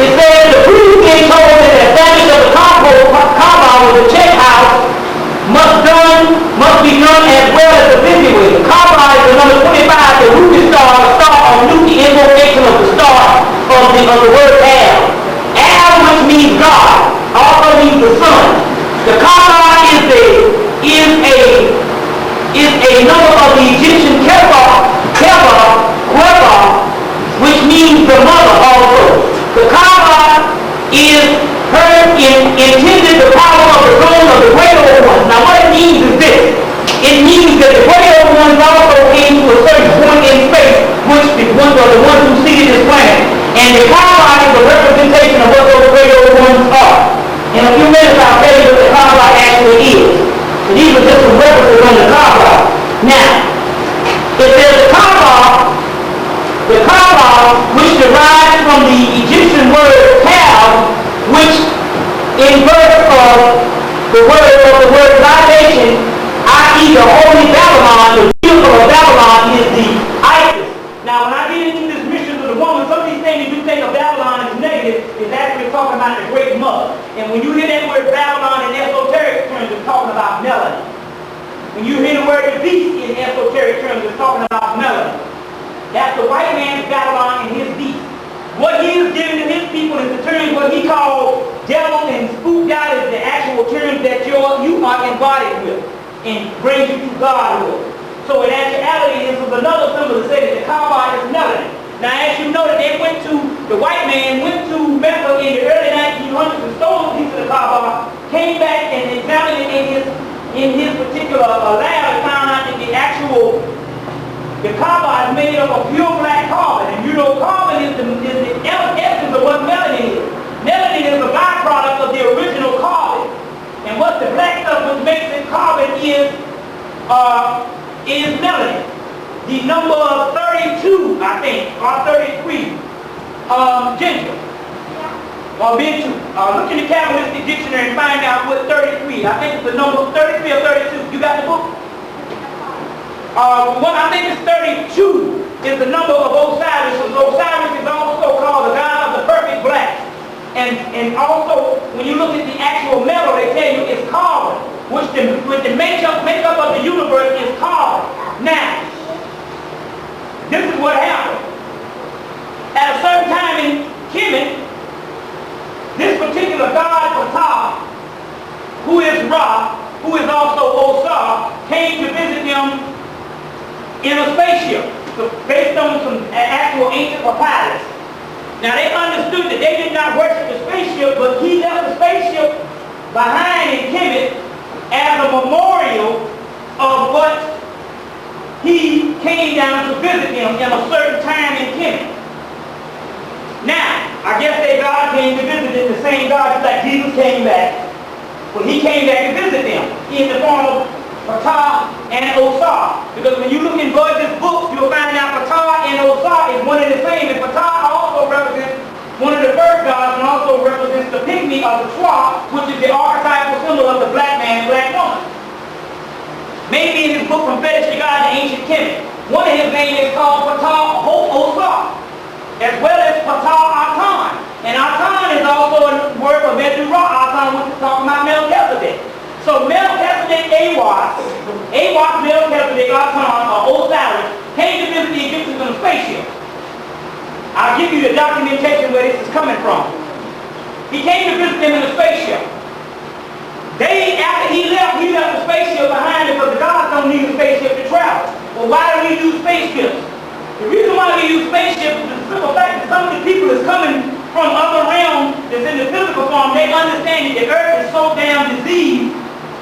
It says the priest being told that the establishment of the Kaaba was a check house must be done as well as the busy way. The Kaaba is the number 25, the Ruby star, the star of Nuki, the invocation of the star of the word Al. Al, which means God, also means the sun. The Kaaba is a number of the Egyptian Kaaba, which means the mother also. The Kaaba is intended the power of the throne of the great old ones. Now what it means is this. It means that the great old ones also came to a certain point in space, which the ones are the ones who seated this planet. And the Kaaba is a representation of what those great old ones are. In a few minutes I'll tell you what the Kaaba actually is. So these are just some references on the Kaaba. Now, it says the Kaaba, which derives from the Egyptian word Kaab, which in birth of the word libation, i.e. the holy Babylon, the vehicle of Babylon is the Isis. Now when I get into this mission of the woman, some of these things you think of Babylon as negative is actually talking about the great mother. And when you hear that word Babylon in esoteric terms, it's talking about melody. When you hear the word the beast in esoteric terms, it's talking about melody. That's the white man's Babylon and his beast. What he is giving to his people is the terms what he calls devil and spook God is the actual terms that you are embodied with and brings you to Godhood. So in actuality, this is another symbol to say that the Kaaba is melody. Now as you know that the white man went to Mecca in the early 1900s and stole a piece of the Kaaba, came back and examined it in his particular lab and found out that the Kaaba is made up of pure black carbon, and you know carbon is the essence of what melanin is. Melanin is a byproduct of the original carbon, and what the black stuff which makes it carbon is melanin. The number 32, I think, or 33, ginger, or Bintu. Look in the Kabbalistic dictionary and find out what 33. I think it's the number 33 or 32. You got the book? What I think is 32 is the number of Osiris. Osiris is also called the god of the perfect black. And also, when you look at the actual metal, they tell you it's carbon, which the makeup of the universe is carbon. Now, this is what happened. At a certain time in Hemmitt, this particular god, Ptah, who is Ra, who is also Osar, came to visit them in a spaceship, based on some actual ancient papyrus. Now they understood that they did not worship the spaceship, but he left the spaceship behind in Hemmitt as a memorial of what he came down to visit them in a certain time in Hemmitt. Now, I guess that God came to visit them, the same God just like Jesus came back. Well, he came back to visit them in the form of Ptah and Osar. Because when you look in Budge's books, you'll find out Ptah and Osar is one and the same. And Ptah also represents one of the first gods and also represents the pygmy of the Twa, which is the archetypal symbol of the black man and black woman. Maybe in his book from Fetish to God, the Ancient Kemet, one of his names is called Ptah Osar, as well as Ptah Atan. And Atan is also a word for Medra Atan, which is talking about Melchizedek. So Melchizedek Melchizedek Atan, or Osiris, came to visit the Egyptians in a spaceship. I'll give you the documentation where this is coming from. He came to visit them in a spaceship. After he left the spaceship behind because the gods don't need a spaceship to travel. Well, why do we use spaceships? The reason why we use spaceships is the simple fact that some of the people that's coming from other realms that's in the physical form, they understand that the earth is so damn diseased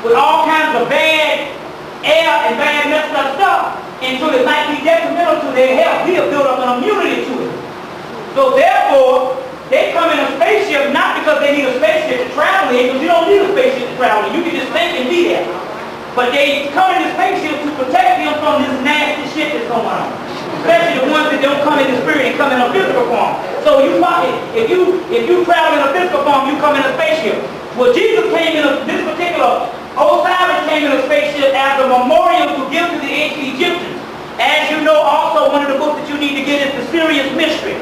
with all kinds of bad air and bad messed up stuff, and so it might be detrimental to their health. We have built up an immunity to it. So therefore, they come in a spaceship not because they need a spaceship to travel in, because you don't need a spaceship to travel in. You can just think and be there. But they come in the spaceship to protect them from this nasty shit that's going on. Especially the ones that don't come in the spirit and come in a physical form. So if you travel in a physical form, you come in a spaceship. Well, Jesus came in this particular Osiris came in a spaceship as a memorial to give to the ancient Egyptians. As you know, also one of the books that you need to get is the Serious Mystery.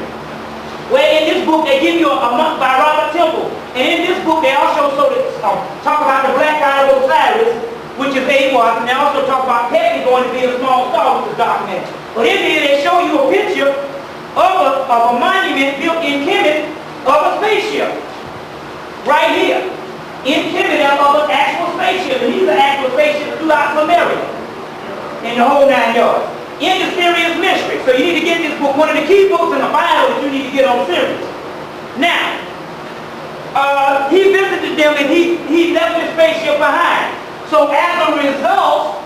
Where in this book they give you a month by Robert Temple. And in this book they also talk about the black god of Osiris, which is Amos, and they also talk about Petra going to be a small star, which is documented. But in here they show you a picture of a monument built in Hemmitt of a spaceship. Right here. In Hemmitt of an actual spaceship. And these are actual spaceships throughout America. In the whole 9 yards. In the Sirius Mystery. So you need to get this book, one of the key books in the Bible that you need to get on Sirius. Now, he visited them and he left his spaceship behind. So as a result,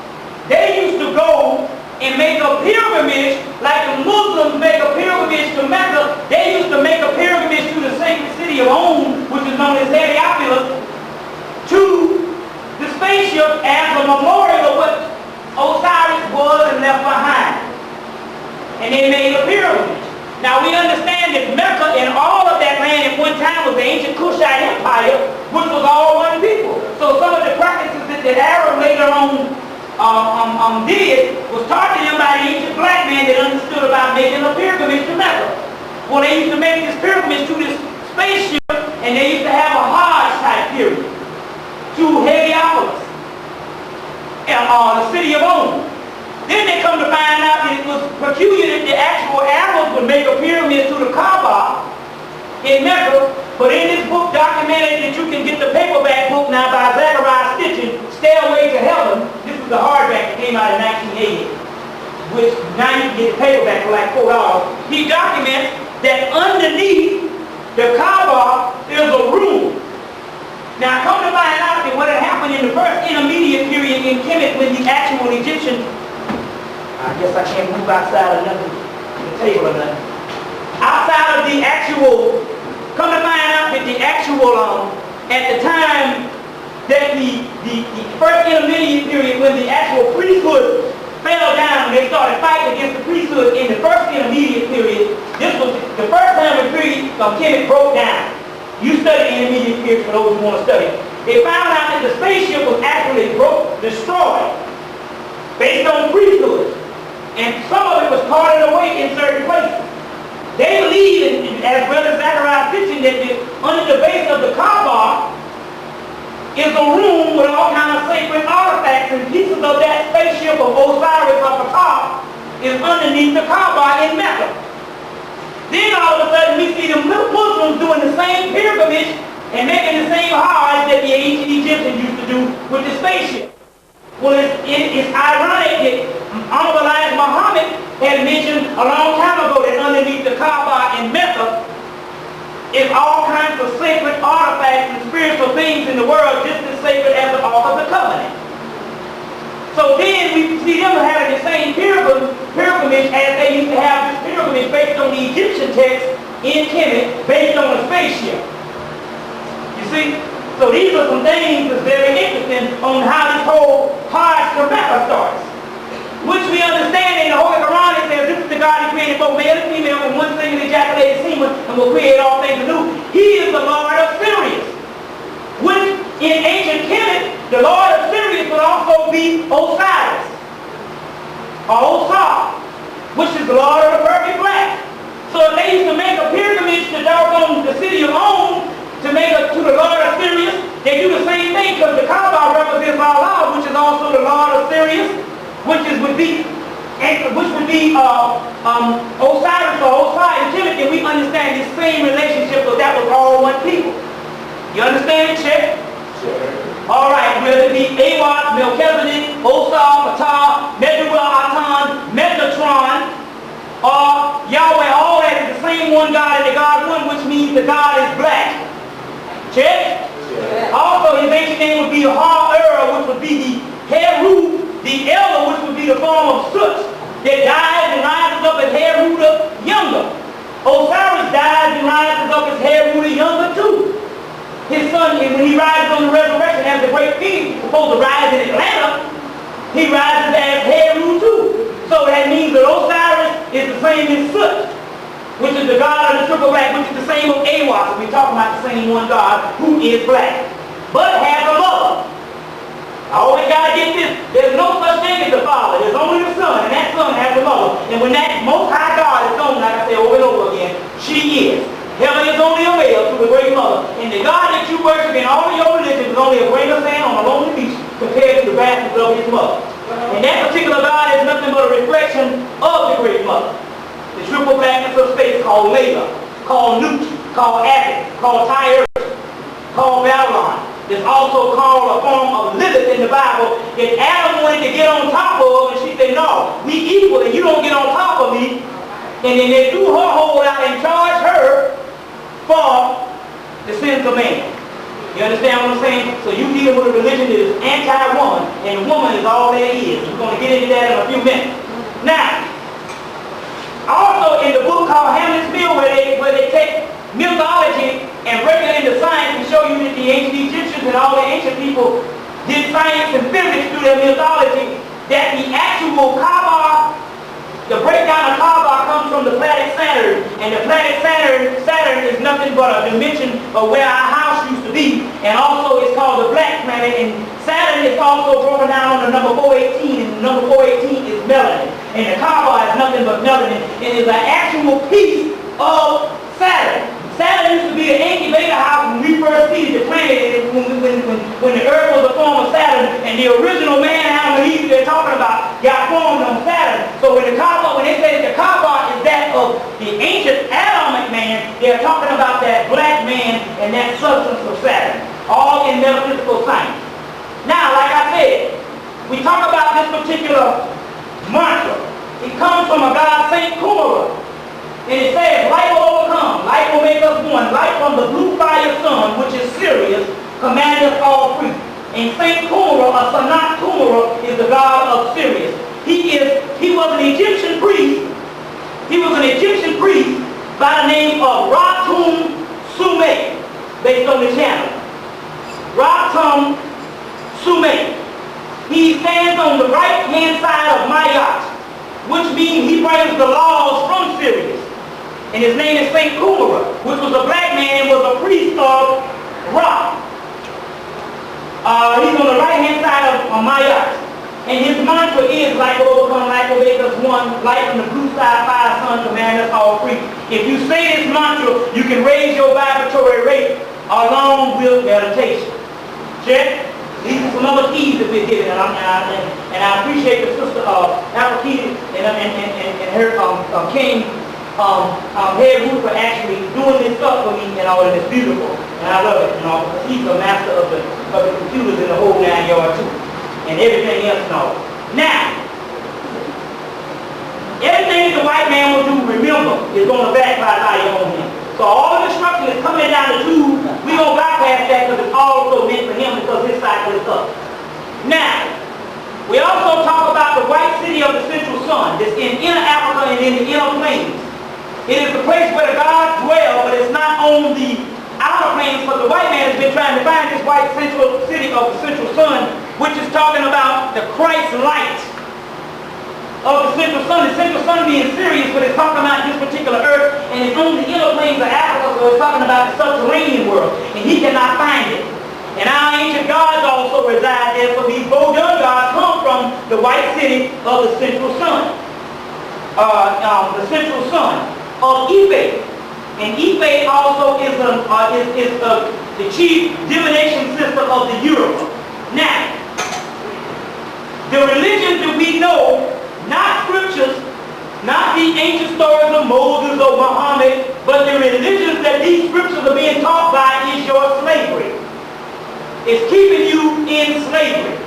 they used to go and make a pilgrimage, like the Muslims make a pilgrimage to Mecca. They used to make a pilgrimage to the sacred city of Om, which is known as Heliopolis, to the spaceship as a memorial of what Osiris was and left behind. And they made a pilgrimage. Now we understand that Mecca and all of that land at one time was the ancient Kushite Empire, which was all one people. So some of the practices that Arab later on did was taught to them by the ancient black man that understood about making a pilgrimage to Mecca. Well, they used to make this pilgrimage to this spaceship, and they used to have a Hajj type period to Heliopolis, the city of Om. Then they come to find out that it was peculiar that the actual Arabs would make a pyramid to the Kaaba in Mecca, but in this book documented that you can get the paperback book now by Zachariah Stitchin, Stairway to Heaven. This was the hardback that came out in 1980, which now you can get the paperback for like $4. He documents that underneath the Kaaba is a room. Now come to find out that what had happened in the first intermediate period in Kemet when the actual Egyptian, I guess I can't move outside of nothing, the table or nothing. Outside of the actual, come to find out that the actual, at the time that the first intermediate period when the actual priesthood fell down and they started fighting against the priesthood in the first intermediate period, this was the first time the period of Kemet broke down. You study the intermediate period for those who want to study. They found out that the spaceship was actually destroyed based on priesthood. And some of it was carted away in certain places. They believe, as Brother Zachariah Stitchin, that under the base of the Kaaba is a room with all kinds of sacred artifacts, and pieces of that spaceship of Osiris up atop is underneath the Kaaba in Mecca. Then all of a sudden we see the Muslims doing the same pilgrimage and making the same Hajj that the ancient Egyptians used to do with the spaceship. Well, it's ironic that Honorable Elijah Muhammad had mentioned a long time ago that underneath the Kaaba in Mecca is all kinds of sacred artifacts and spiritual things in the world just as sacred as the Ark of the Covenant. So then we see them having the same pilgrimage as they used to have this pilgrimage based on the Egyptian text in Kemet, based on a spaceship. You see? So these are some things that's very interesting on how this whole Hajj to Mecca starts. Which we understand in the Holy Quran, it says this is the God who created both male and female from one single ejaculated semen and will create all things anew. He is the Lord of Sirius. Which in ancient Kemet, the Lord of Sirius would also be Osiris. Or Osar, which is the Lord of the perfect black. So if they used to make a pilgrimage to doggone the city of Om, to the Lord of Sirius, they do the same thing because the Kaaba represents Allah, which is also the Lord of Sirius, which would be Osiris or Osiris and Kemet, and we understand this same relationship, so that was all one people. You understand it, Chet? Sure. All right, whether it be Awad, Melchizedek, Osar, Ptah, Medulla, Atan, Metatron, or Yahweh, all that is the same one God and the God one, which means the God is black. Check? Yeah. Also, his ancient name would be Ha-Er, which would be the Heru, the elder, which would be the form of Sut, that dies and rises up as Heru the younger. Osiris dies and rises up as Heru the younger too. His son, when he rises on the resurrection as the great king, he's supposed to rise in Atlanta, he rises as Heru too. So that means that Osiris is the same as Sut, which is the God of the triple black, which is the same of Awas. We're talking about the same one God who is black, but has a mother. I always got to get this. There's no such thing as a father. There's only the son, and that son has a mother. And when that Most High God is gone, like I say over and over again, she is. The triple blackness of space called Layla, called Nut, called Abbott, called Tyre, called Babylon. It's also called a form of Lilith in the Bible that Adam wanted to get on top of, and she said, no, we equal and you don't get on top of me. And then they threw her hole out and charged her for the sins of man. You understand what I'm saying? So you deal with a religion that is anti-woman, and woman is all there is. We're going to get into that in a few minutes. Now, also in the book called Hemmitt's Mill, where they take mythology and break it into science and show you that the ancient Egyptians and all the ancient people did science and physics through their mythology, that the actual Kaaba, the breakdown of Kaaba comes from the planet Saturn, and the planet Saturn is nothing but a dimension of where our house used to be, and also it's called the black planet, and Saturn is also broken down on the number 418, and the number 418 is melanin, and the Kaaba is nothing but melanin, and is an actual piece of Saturn. Saturn used to be an incubator house when we first seeded the planet, when the Earth was a form of Saturn, and the original man, Adam and Eve they're talking about, got formed on Saturn. So when they say that the Kaaba is that of the ancient Adamic man, they're talking about that black man and that substance of Saturn, all in metaphysical science. Now, like I said, we talk about this particular mantra. It comes from a god, Saint Kumara. And it says, light will overcome, light will make us one, light from the blue fire sun, which is Sirius, command us all free. And Saint Kumara, or Sanat Kumara, is the god of Sirius. He was an Egyptian priest. He was an Egyptian priest by the name of Ratum Sume, based on the channel. Ratum Sume. He stands on the right-hand side of Mayat, which means he brings the laws from Sirius. And his name is Saint Kumara, which was a black man and was a priest of Ra. He's on the right-hand side of Mayat. And his mantra is, light will overcome, light will make us one, light from the blue side, fire, sun, command us all free. If you say this mantra, you can raise your vibratory rate along with meditation. Check? These are some other keys that we're giving, and I appreciate the sister African and her King Head Root for actually doing this stuff for me, and all, and it's beautiful, and I love it, because he's a master of the computers in the whole 9 yard too, and everything else and all. Now, everything the white man will do, remember, is going to backfire on him. So all the destruction is coming down the tube. We're going to bypass that because it's also meant for him because his cycle is up. Now, we also talk about the white city of the central sun that's in inner Africa and in the inner plains. It is the place where the gods dwell, but it's not on the outer plains, but the white man has been trying to find this white central city of the central sun, which is talking about the Christ light of the central sun. The central sun being Sirius, but it's talking about this particular earth, and it's on the inner plains of Africa, so it's talking about the subterranean world, and he cannot find it. And our ancient gods also reside there, so these Bodun gods come from the white city of the central sun. The central sun of Ife. And Ife also is the chief divination system of the Europe. Now, the religions that we know, not scriptures, not the ancient stories of Moses or Muhammad, but the religions that these scriptures are being taught by is your slavery. It's keeping you in slavery.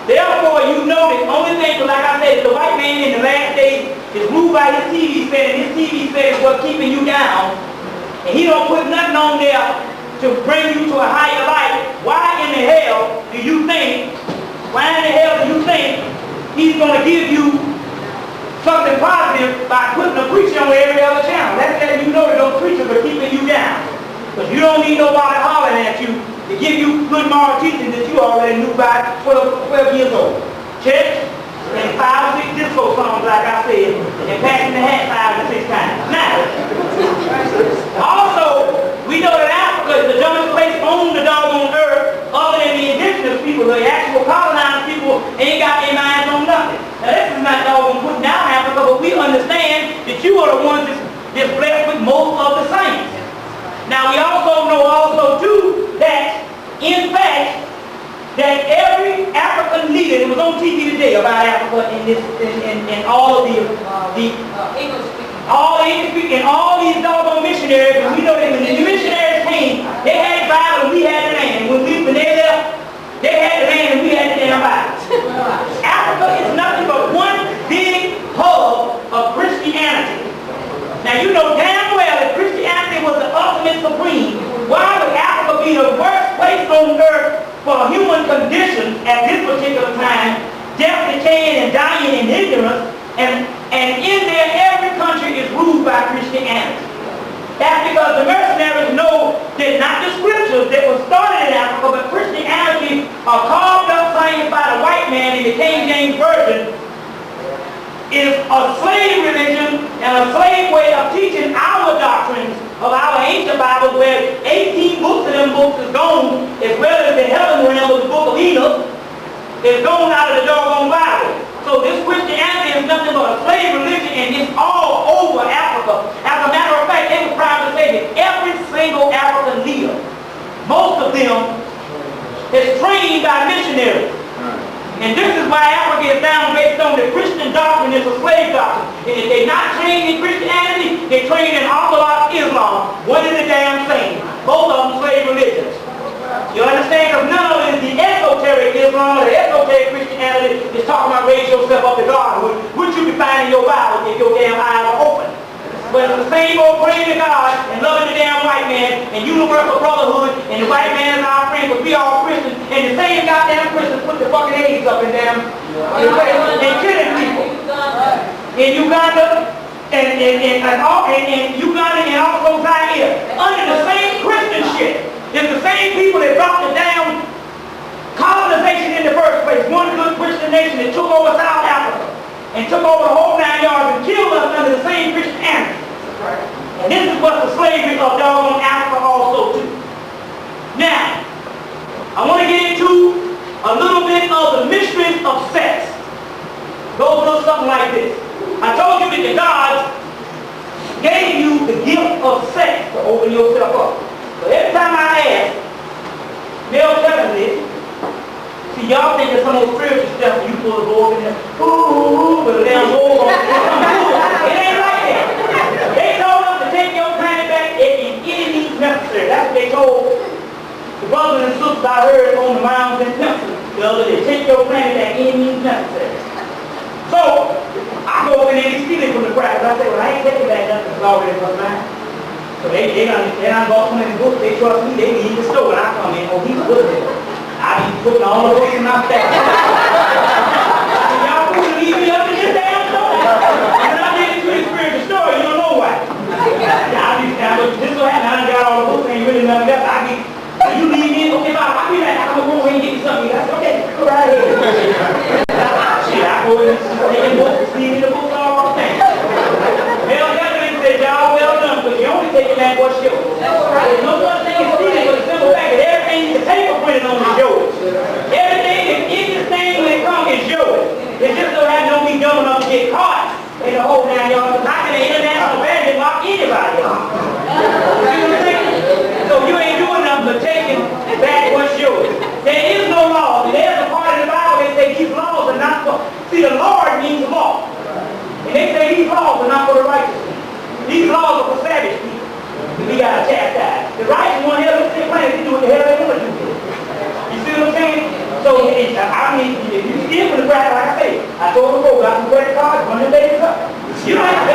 Therefore, you know the only thing, like I said, the white man in the last days is moved by his TV set, and his TV set is what's keeping you down. And he don't put nothing on there to bring you to a higher life. Why in the hell do you think he's going to give you something positive by putting a preacher on every other channel? That's letting you know that those preachers are keeping you down. Because you don't need nobody hollering at you to give you good moral teaching that you already knew by 12 years old. Check? And 5 or 6 disco songs, like I said, and passing the hat 5 or 6 times. Now, also, we know that Africa is the dumbest place on the doggone earth, other than the indigenous people. The actual colonized people ain't got their minds on nothing. Now, this is not doggone putting down Africa, but we understand that you are the ones that's blessed with most of the science. Now, we also know too, that, in fact, that every African leader, it was on TV today about Africa and all of the English-speaking, And all these doggone missionaries, and we know that when the missionaries came, they had the Bible and we had the land. When they left, they had the land and we had the damn Bible. Africa is nothing but one big hub of Christianity. Now you know damn well if Christianity was the ultimate supreme, why would Africa be the worst place on earth for human conditions at this particular time, death, decaying, and dying in ignorance, and in there every country is ruled by Christianity. That's because the mercenaries know that not the scriptures that were started in Africa, but Christianity are carved up claims by the white man in the King James Version, is a slave religion and a slave way of teaching our doctrines of our ancient Bibles, where 18 books of them books is gone, as well as the heaven realm of the book of Enoch is gone out of the doggone Bible. So this Christianity is nothing but a slave religion, and it's all over Africa. As a matter of fact, they were proud to say that every single African leader, most of them, is trained by missionaries. And this is why Africa is down based on the Christian doctrine is a slave doctrine. And if they're not trained in Christianity, they're trained in Orthodox Islam. One is the damn same. Both of them slave religions. You understand? Because none of it is the esoteric Islam, the esoteric Christianity is talking about raise yourself up to Godhood, which you can find in your Bible if your damn eyes are open. But it's the same old praying to God and loving the damn white man and universal brotherhood, and the white man is our friend because we all Christians, and the same goddamn Christians put the fucking AIDS up in them and killing people. In Uganda and Uganda and also Zaire, under the same Christian shit. It's the same people that brought the damn colonization in the first place. One good Christian nation that took over South Africa and took over the whole 9 yards and killed us under the same Christianity. And this is what the slavery of doggone Africa also too. Now, I want to get into a little bit of the mysteries of sex. Goes a little something like this. I told you that the gods gave you the gift of sex to open yourself up. So every time I ask male this, see, y'all think it's some old spiritual stuff and you pull the go up in there, ooh, but the damn hole on it. It ain't like that. They told us to take your planet back in any means necessary. That's what they told the brothers and sisters I heard on the mounds in Temple the other day. Take your planet back any means necessary. So, I go over there and steal it from the practice. I say, well, I ain't taking back nothing that's already from mine. So they done bought some of the books, they trust me, they leave the store when I come in, oh, he's good at it. I be putting all the books in my stack. Y'all fools leave me up in this damn store. When I get into the spiritual store, you don't know why. This is what happened, I done got all the books, ain't really nothing left. You leave me, okay, I'll be back, I'm gonna go away and get you something. I said, okay, go right ahead. Shit, I go in and take the books, leave me the books all the time. Y'all well done, but you only taking that what's yours. There's no such thing as stealing, but the simple fact that everything the paper printed on is yours. Everything that's in this thing when it comes is yours. It just so happens don't be dumb enough to get caught in the whole 9 yards. Because how can the international bandit lock anybody up? You know what I'm saying? So you ain't doing nothing but taking back what's yours. There is no law. There's a part in the Bible that say these laws are not for. See, the Lord means law. And they say these laws are not for the righteous. These laws are for savage people. We got to chastise. The righteous one here, they plan to do what the hell they want to do. You see what I'm saying? So, I mean, if you steal from the practice, like I say, I told the folks, I got some credit cards, run them babies up. You don't have to